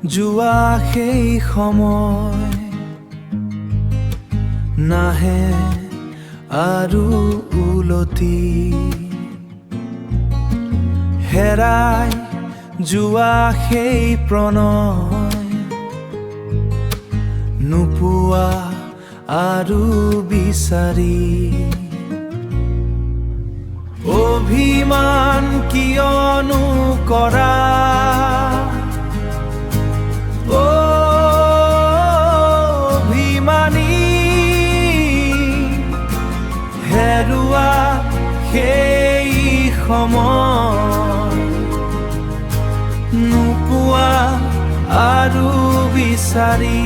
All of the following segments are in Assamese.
যোৱা সেই সময় নাহে আৰু উলটি হেৰাই যোৱা সেই প্ৰণয় নোপোৱা আৰু বিচাৰি অভিমান কিয়নো কৰা অভিমানী হেৰুৱা সেই সময় নোপোৱা আৰু বিচাৰি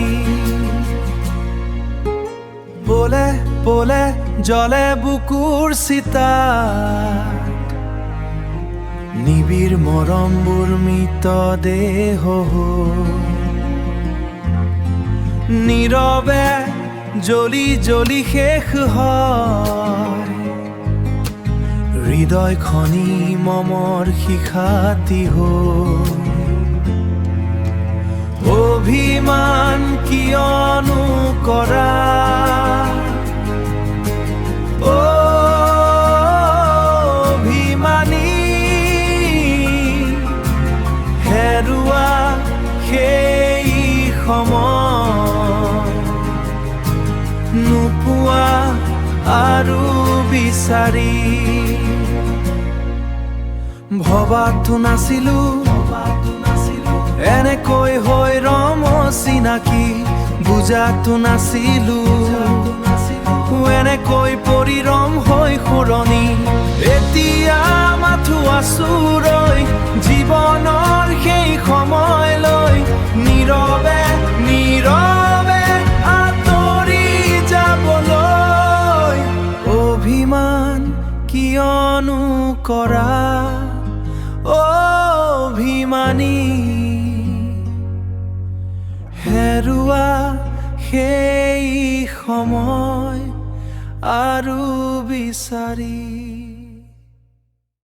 পলে পলে জলে বুকুৰ চিতা নিবিড় মৰমবোৰ মৃতদেহ নীৰৱে জ্বলি জ্বলি শেষ হয় হৃদয় খনি মমৰ শিখাতি অভিমান কিয়নো কৰা অভিমানী হেৰুৱা সেই সময় নোপোৱা আৰু বিচাৰি ভবাতো নাছিলো এনেকৈ হৈ ৰম চিনাকি বুজাতো নাছিলো এনেকৈ পৰিৰম হৈ সলনি এতিয়া মাথো আছো ৰৈ জীৱনৰ সেই সময়লৈ নীৰৱে নীৰৱে আঁতৰি যাবলৈ অভিমান কিয়নো কৰা অভিমানী হেৰুৱা সেই সময় আৰু বিচাৰি